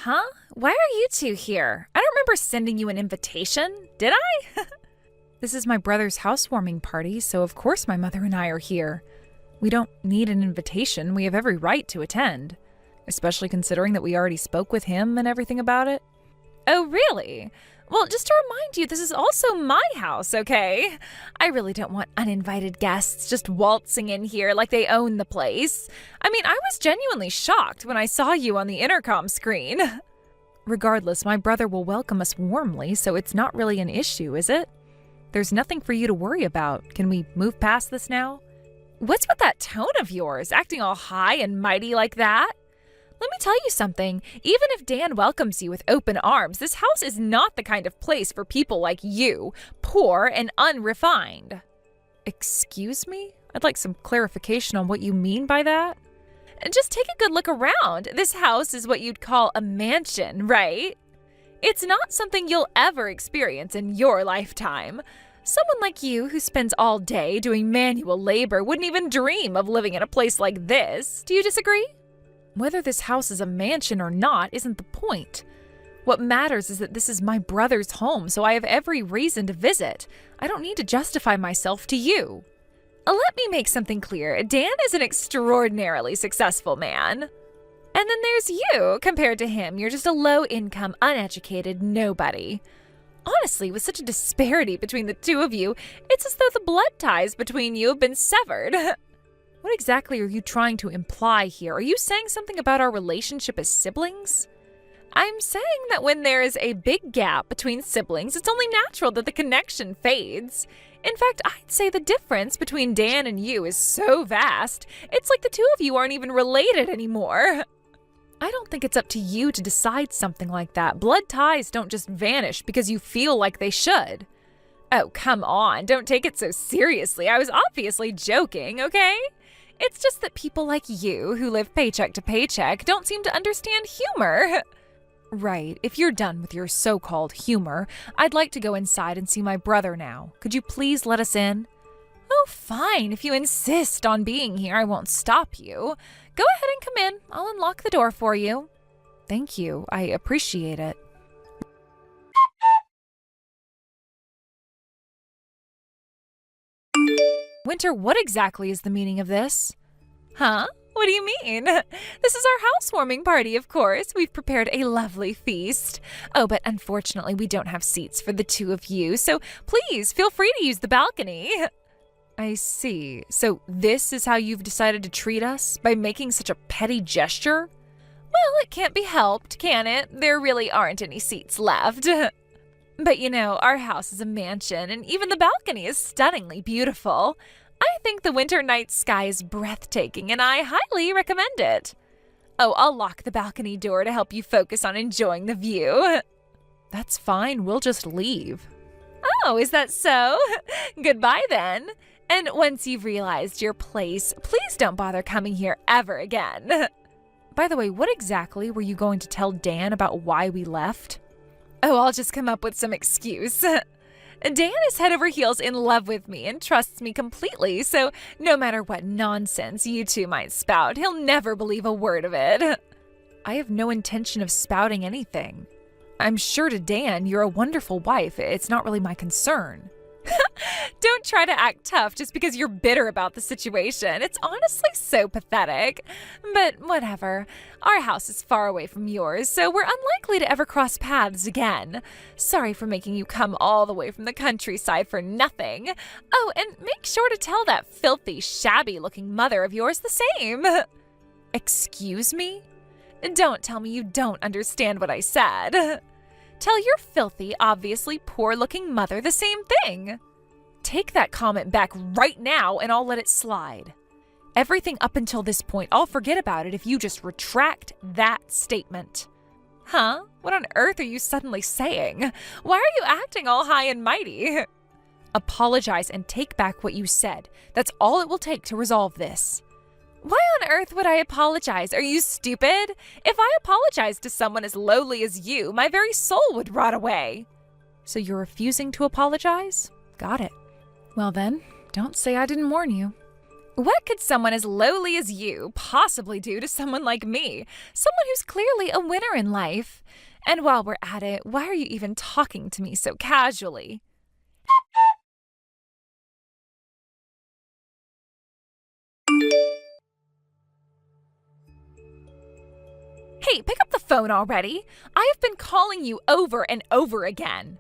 Huh? Why are you two here? I don't remember sending you an invitation, did I? This is my brother's housewarming party, so of course my mother and I are here. We don't need an invitation. We have every right to attend, especially considering that we already spoke with him and everything about it. Oh, really? Well, just to remind you, this is also my house, okay? I really don't want uninvited guests just waltzing in here like they own the place. I mean, I was genuinely shocked when I saw you on the intercom screen. Regardless, my brother will welcome us warmly, so it's not really an issue, is it? There's nothing for you to worry about. Can we move past this now? What's with that tone of yours, acting all high and mighty like that? Let me tell you something. Even if Dan welcomes you with open arms, this house is not the kind of place for people like you, poor and unrefined. Excuse me? I'd like some clarification on what you mean by that. Just take a good look around. This house is what you'd call a mansion, right? It's not something you'll ever experience in your lifetime. Someone like you who spends all day doing manual labor wouldn't even dream of living in a place like this. Do you disagree? Whether this house is a mansion or not isn't the point. What matters is that this is my brother's home, so I have every reason to visit. I don't need to justify myself to you. Let me make something clear. Dan is an extraordinarily successful man. And then there's you. Compared to him, you're just a low-income, uneducated nobody. Honestly, with such a disparity between the two of you, it's as though the blood ties between you have been severed. What exactly are you trying to imply here? Are you saying something about our relationship as siblings? I'm saying that when there is a big gap between siblings, it's only natural that the connection fades. In fact, I'd say the difference between Dan and you is so vast, it's like the two of you aren't even related anymore. I don't think it's up to you to decide something like that. Blood ties don't just vanish because you feel like they should. Oh, come on, don't take it so seriously. I was obviously joking, okay? It's just that people like you, who live paycheck to paycheck, don't seem to understand humor. Right, if you're done with your so-called humor, I'd like to go inside and see my brother now. Could you please let us in? Oh, fine. If you insist on being here, I won't stop you. Go ahead and come in. I'll unlock the door for you. Thank you. I appreciate it. Winter, what exactly is the meaning of this? Huh? What do you mean? This is our housewarming party, of course. We've prepared a lovely feast. Oh, but unfortunately, we don't have seats for the two of you, so please feel free to use the balcony. I see. So this is how you've decided to treat us? By making such a petty gesture? Well, it can't be helped, can it? There really aren't any seats left. But you know, our house is a mansion, and even the balcony is stunningly beautiful. I think the winter night sky is breathtaking, and I highly recommend it. Oh, I'll lock the balcony door to help you focus on enjoying the view. That's fine. We'll just leave. Oh, is that so? Goodbye then. And once you've realized your place, please don't bother coming here ever again. By the way, what exactly were you going to tell Dan about why we left? Oh, I'll just come up with some excuse. Dan is head over heels in love with me and trusts me completely, so no matter what nonsense you two might spout, he'll never believe a word of it. I have no intention of spouting anything. I'm sure to Dan you're a wonderful wife. It's not really my concern. Don't try to act tough just because you're bitter about the situation. It's honestly so pathetic. But whatever. Our house is far away from yours, so we're unlikely to ever cross paths again. Sorry for making you come all the way from the countryside for nothing. Oh, and make sure to tell that filthy, shabby-looking mother of yours the same. Excuse me? Don't tell me you don't understand what I said. Tell your filthy, obviously poor-looking mother the same thing. Take that comment back right now and I'll let it slide. Everything up until this point, I'll forget about it if you just retract that statement. Huh? What on earth are you suddenly saying? Why are you acting all high and mighty? Apologize and take back what you said. That's all it will take to resolve this. Why on earth would I apologize? Are you stupid? If I apologized to someone as lowly as you, my very soul would rot away. So you're refusing to apologize? Got it. Well then, don't say I didn't warn you. What could someone as lowly as you possibly do to someone like me? Someone who's clearly a winner in life. And while we're at it, why are you even talking to me so casually? Hey, pick up the phone already. I have been calling you over and over again.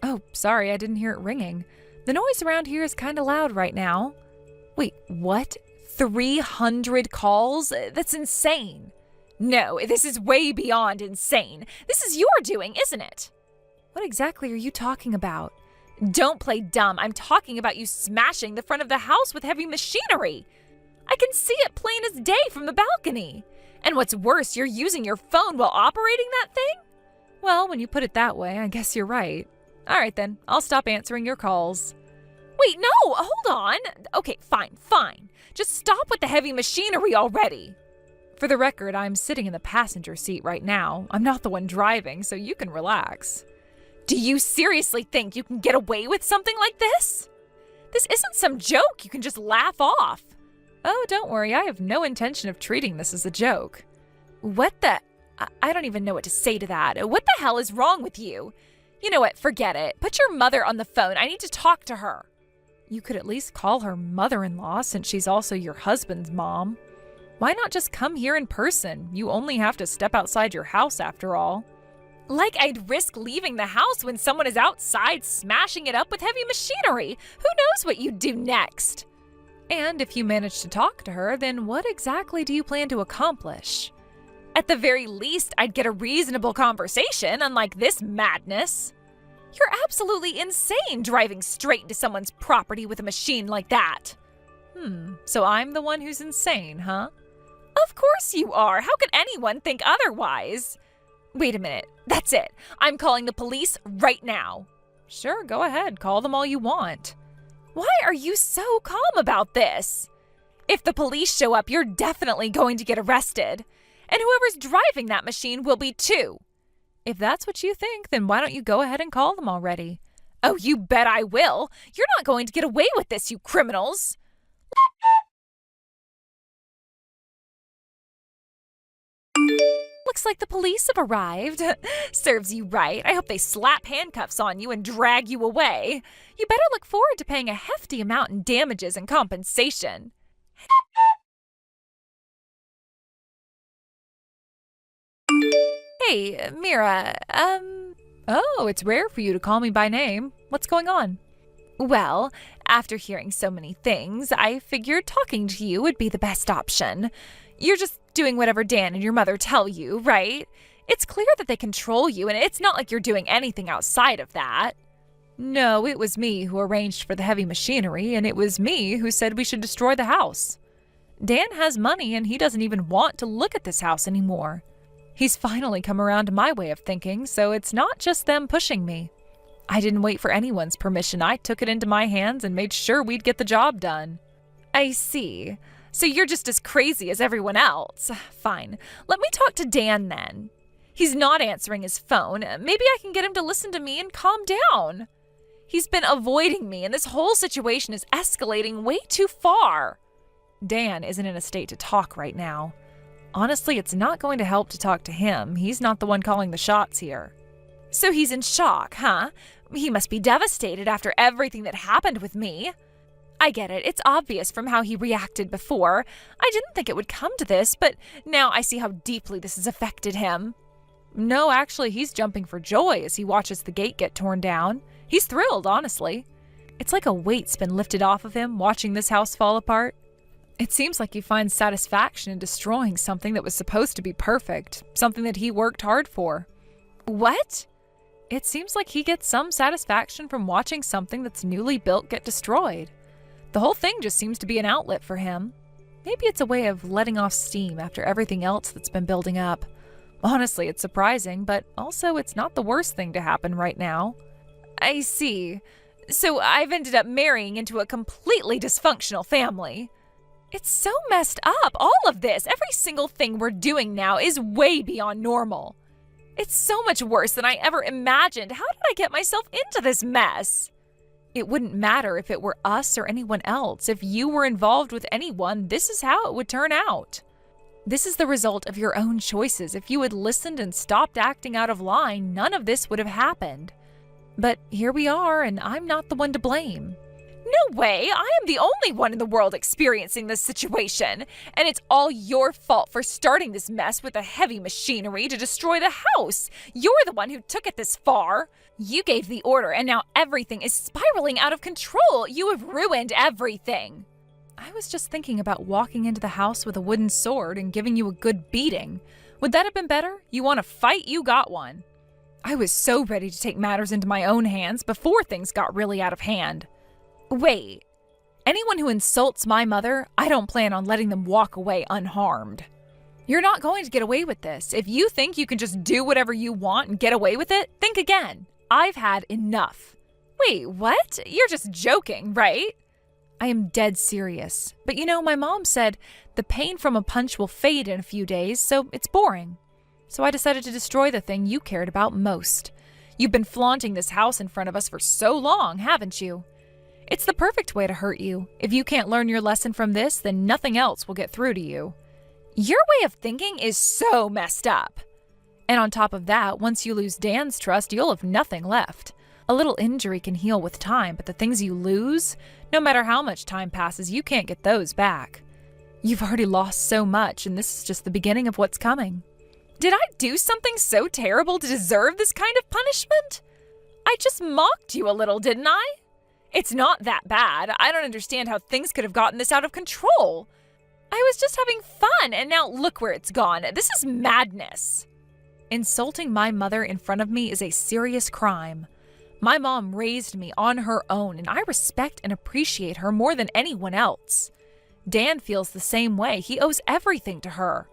Oh, sorry, I didn't hear it ringing. The noise around here is kind of loud right now. Wait, what? 300 calls? That's insane. No, this is way beyond insane. This is your doing, isn't it? What exactly are you talking about? Don't play dumb. I'm talking about you smashing the front of the house with heavy machinery. I can see it plain as day from the balcony. And what's worse, you're using your phone while operating that thing? Well, when you put it that way, I guess you're right. All right then, I'll stop answering your calls. Wait, no, hold on. Okay, fine. Just stop with the heavy machinery already. For the record, I'm sitting in the passenger seat right now. I'm not the one driving, so you can relax. Do you seriously think you can get away with something like this? This isn't some joke you can just laugh off. Oh, don't worry, I have no intention of treating this as a joke. What the? I don't even know what to say to that. What the hell is wrong with you? You know what, forget it. Put your mother on the phone. I need to talk to her. You could at least call her mother-in-law since she's also your husband's mom. Why not just come here in person? You only have to step outside your house after all. Like I'd risk leaving the house when someone is outside smashing it up with heavy machinery. Who knows what you'd do next? And if you manage to talk to her, then what exactly do you plan to accomplish? At the very least, I'd get a reasonable conversation, unlike this madness. You're absolutely insane driving straight into someone's property with a machine like that. So I'm the one who's insane, huh? Of course you are. How could anyone think otherwise? Wait a minute. That's it. I'm calling the police right now. Sure, go ahead. Call them all you want. Why are you so calm about this? If the police show up, you're definitely going to get arrested. And whoever's driving that machine will be too. If that's what you think, then why don't you go ahead and call them already? Oh, you bet I will. You're not going to get away with this, you criminals. Looks like the police have arrived. Serves you right. I hope they slap handcuffs on you and drag you away. You better look forward to paying a hefty amount in damages and compensation. Hey, Mira, Oh, it's rare for you to call me by name. What's going on? Well, after hearing so many things, I figured talking to you would be the best option. You're just doing whatever Dan and your mother tell you, right? It's clear that they control you, and it's not like you're doing anything outside of that. No, it was me who arranged for the heavy machinery, and it was me who said we should destroy the house. Dan has money, and he doesn't even want to look at this house anymore. He's finally come around to my way of thinking, so it's not just them pushing me. I didn't wait for anyone's permission. I took it into my hands and made sure we'd get the job done. I see. So you're just as crazy as everyone else. Fine. Let me talk to Dan then. He's not answering his phone. Maybe I can get him to listen to me and calm down. He's been avoiding me, and this whole situation is escalating way too far. Dan isn't in a state to talk right now. Honestly, it's not going to help to talk to him. He's not the one calling the shots here. So he's in shock, huh? He must be devastated after everything that happened with me. I get it. It's obvious from how he reacted before. I didn't think it would come to this, but now I see how deeply this has affected him. No, actually, he's jumping for joy as he watches the gate get torn down. He's thrilled, honestly. It's like a weight's been lifted off of him watching this house fall apart. It seems like he finds satisfaction in destroying something that was supposed to be perfect, something that he worked hard for. What? It seems like he gets some satisfaction from watching something that's newly built get destroyed. The whole thing just seems to be an outlet for him. Maybe it's a way of letting off steam after everything else that's been building up. Honestly, it's surprising, but also it's not the worst thing to happen right now. I see. So I've ended up marrying into a completely dysfunctional family. It's so messed up, all of this. Every single thing we're doing now is way beyond normal. It's so much worse than I ever imagined. How did I get myself into this mess? It wouldn't matter if it were us or anyone else. If you were involved with anyone, this is how it would turn out. This is the result of your own choices. If you had listened and stopped acting out of line, none of this would have happened. But here we are, and I'm not the one to blame. No way! I am the only one in the world experiencing this situation, and it's all your fault for starting this mess with the heavy machinery to destroy the house. You're the one who took it this far. You gave the order, and now everything is spiraling out of control. You have ruined everything. I was just thinking about walking into the house with a wooden sword and giving you a good beating. Would that have been better? You want to fight? You got one. I was so ready to take matters into my own hands before things got really out of hand. Wait, anyone who insults my mother, I don't plan on letting them walk away unharmed. You're not going to get away with this. If you think you can just do whatever you want and get away with it, think again. I've had enough. Wait, what? You're just joking, right? I am dead serious. But you know, my mom said the pain from a punch will fade in a few days, so it's boring. So I decided to destroy the thing you cared about most. You've been flaunting this house in front of us for so long, haven't you? It's the perfect way to hurt you. If you can't learn your lesson from this, then nothing else will get through to you. Your way of thinking is so messed up. And on top of that, once you lose Dan's trust, you'll have nothing left. A little injury can heal with time, but the things you lose, no matter how much time passes, you can't get those back. You've already lost so much, and this is just the beginning of what's coming. Did I do something so terrible to deserve this kind of punishment? I just mocked you a little, didn't I? It's not that bad. I don't understand how things could have gotten this out of control. I was just having fun, and now look where it's gone. This is madness. Insulting my mother in front of me is a serious crime. My mom raised me on her own, and I respect and appreciate her more than anyone else. Dan feels the same way. He owes everything to her.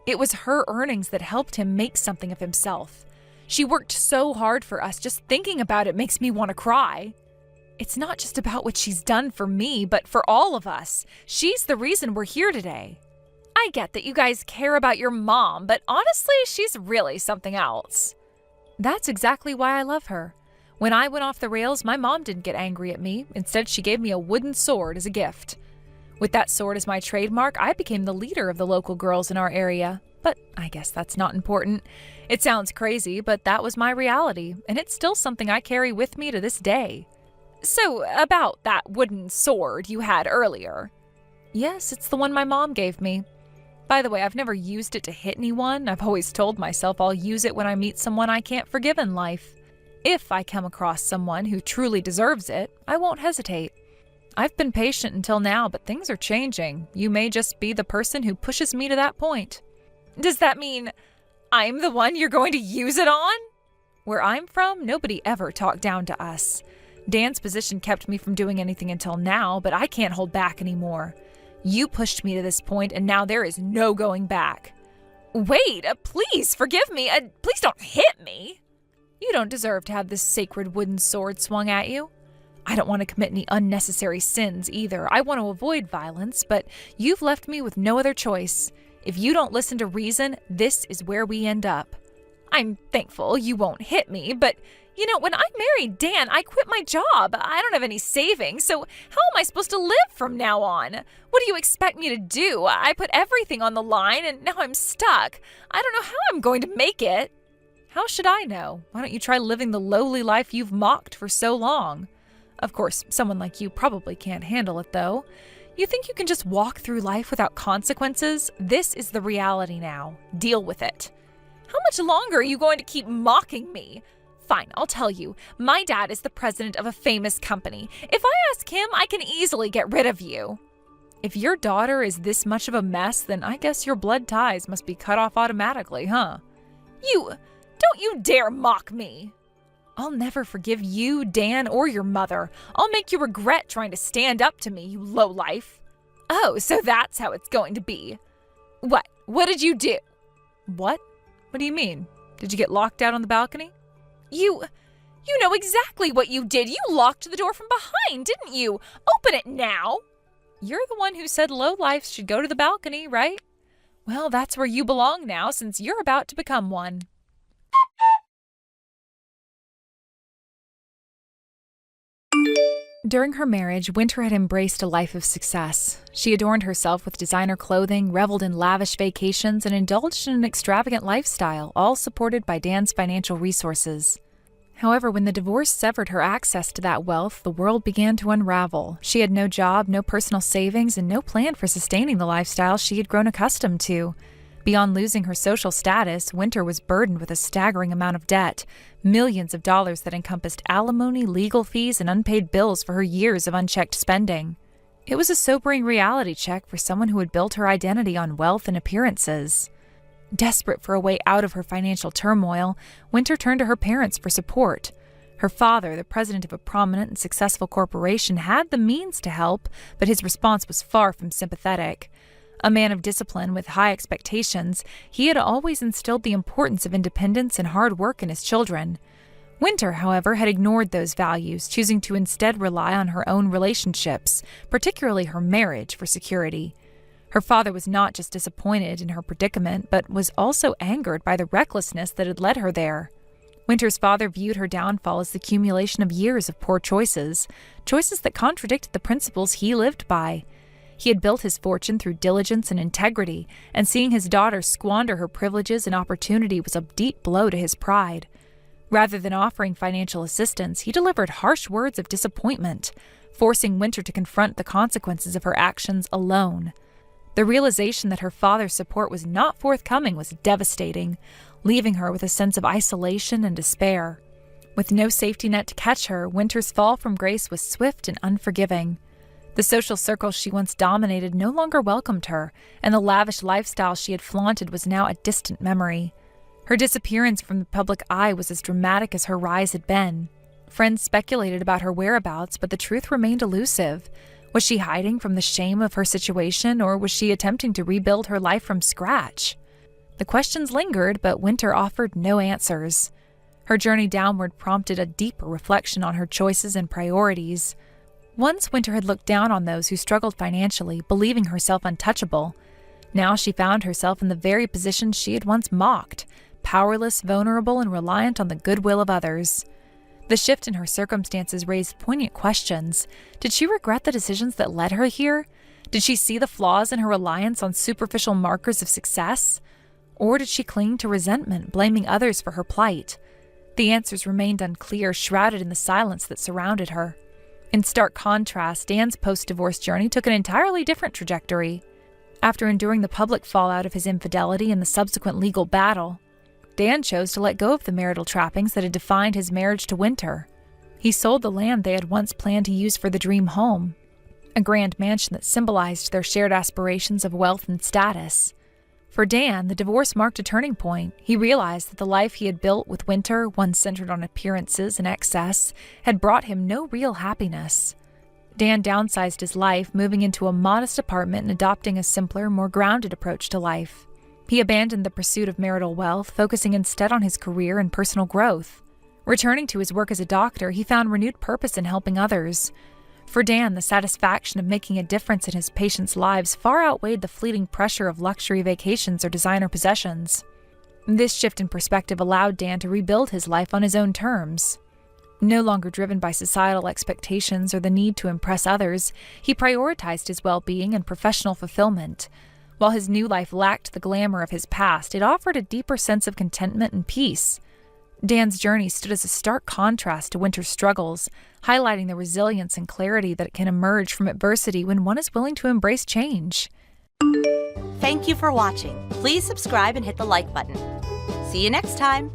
It was her earnings that helped him make something of himself. She worked so hard for us. Just thinking about it makes me want to cry. It's not just about what she's done for me, but for all of us. She's the reason we're here today. I get that you guys care about your mom, but honestly, she's really something else. That's exactly why I love her. When I went off the rails, my mom didn't get angry at me. Instead, she gave me a wooden sword as a gift. With that sword as my trademark, I became the leader of the local girls in our area. But I guess that's not important. It sounds crazy, but that was my reality, and it's still something I carry with me to this day. So, about that wooden sword you had earlier. Yes, it's the one my mom gave me. By the way, I've never used it to hit anyone. I've always told myself I'll use it when I meet someone I can't forgive in life. If I come across someone who truly deserves it, I won't hesitate. I've been patient until now, but things are changing. You may just be the person who pushes me to that point. Does that mean I'm the one you're going to use it on? Where I'm from, nobody ever talked down to us. Dan's position kept me from doing anything until now, but I can't hold back anymore. You pushed me to this point, and now there is no going back. Wait, please forgive me. Please don't hit me. You don't deserve to have this sacred wooden sword swung at you. I don't want to commit any unnecessary sins either. I want to avoid violence, but you've left me with no other choice. If you don't listen to reason, this is where we end up. I'm thankful you won't hit me, but you know, when I married Dan, I quit my job. I don't have any savings, so how am I supposed to live from now on? What do you expect me to do? I put everything on the line, and now I'm stuck. I don't know how I'm going to make it. How should I know? Why don't you try living the lowly life you've mocked for so long? Of course, someone like you probably can't handle it, though. You think you can just walk through life without consequences? This is the reality now. Deal with it. How much longer are you going to keep mocking me? Fine, I'll tell you. My dad is the president of a famous company. If I ask him, I can easily get rid of you. If your daughter is this much of a mess, then I guess your blood ties must be cut off automatically, huh? Don't you dare mock me. I'll never forgive you, Dan, or your mother. I'll make you regret trying to stand up to me, you lowlife. Oh, so that's how it's going to be. What? What did you do? What? What do you mean? Did you get locked out on the balcony? You know exactly what you did. You locked the door from behind, didn't you? Open it now. You're the one who said lowlifes should go to the balcony, right? Well, that's where you belong now, since you're about to become one. During her marriage, Winter had embraced a life of success. She adorned herself with designer clothing, reveled in lavish vacations, and indulged in an extravagant lifestyle, all supported by Dan's financial resources. However, when the divorce severed her access to that wealth, the world began to unravel. She had no job, no personal savings, and no plan for sustaining the lifestyle she had grown accustomed to. Beyond losing her social status, Winter was burdened with a staggering amount of debt, millions of dollars that encompassed alimony, legal fees, and unpaid bills for her years of unchecked spending. It was a sobering reality check for someone who had built her identity on wealth and appearances. Desperate for a way out of her financial turmoil, Winter turned to her parents for support. Her father, the president of a prominent and successful corporation, had the means to help, but his response was far from sympathetic. A man of discipline with high expectations, he had always instilled the importance of independence and hard work in his children. Winter, however, had ignored those values, choosing to instead rely on her own relationships, particularly her marriage, for security. Her father was not just disappointed in her predicament, but was also angered by the recklessness that had led her there. Winter's father viewed her downfall as the accumulation of years of poor choices that contradicted the principles he lived by. He had built his fortune through diligence and integrity, and seeing his daughter squander her privileges and opportunity was a deep blow to his pride. Rather than offering financial assistance, he delivered harsh words of disappointment, forcing Winter to confront the consequences of her actions alone. The realization that her father's support was not forthcoming was devastating, leaving her with a sense of isolation and despair. With no safety net to catch her, Winter's fall from grace was swift and unforgiving. The social circles she once dominated no longer welcomed her, and the lavish lifestyle she had flaunted was now a distant memory. Her disappearance from the public eye was as dramatic as her rise had been. Friends speculated about her whereabouts, but the truth remained elusive. Was she hiding from the shame of her situation, or was she attempting to rebuild her life from scratch? The questions lingered, but Winter offered no answers. Her journey downward prompted a deeper reflection on her choices and priorities. Once Winter had looked down on those who struggled financially, believing herself untouchable. Now she found herself in the very position she had once mocked, powerless, vulnerable, and reliant on the goodwill of others. The shift in her circumstances raised poignant questions. Did she regret the decisions that led her here? Did she see the flaws in her reliance on superficial markers of success? Or did she cling to resentment, blaming others for her plight? The answers remained unclear, shrouded in the silence that surrounded her. In stark contrast, Dan's post-divorce journey took an entirely different trajectory. After enduring the public fallout of his infidelity and the subsequent legal battle, Dan chose to let go of the marital trappings that had defined his marriage to Winter. He sold the land they had once planned to use for the dream home, a grand mansion that symbolized their shared aspirations of wealth and status. For Dan, the divorce marked a turning point. He realized that the life he had built with Winter, one centered on appearances and excess, had brought him no real happiness. Dan downsized his life, moving into a modest apartment and adopting a simpler, more grounded approach to life. He abandoned the pursuit of marital wealth, focusing instead on his career and personal growth. Returning to his work as a doctor, he found renewed purpose in helping others. For Dan, the satisfaction of making a difference in his patients' lives far outweighed the fleeting pressure of luxury vacations or designer possessions. This shift in perspective allowed Dan to rebuild his life on his own terms. No longer driven by societal expectations or the need to impress others, he prioritized his well-being and professional fulfillment. While his new life lacked the glamour of his past, it offered a deeper sense of contentment and peace. Dan's journey stood as a stark contrast to Winter's struggles, highlighting the resilience and clarity that can emerge from adversity when one is willing to embrace change. Thank you for watching. Please subscribe and hit the like button. See you next time.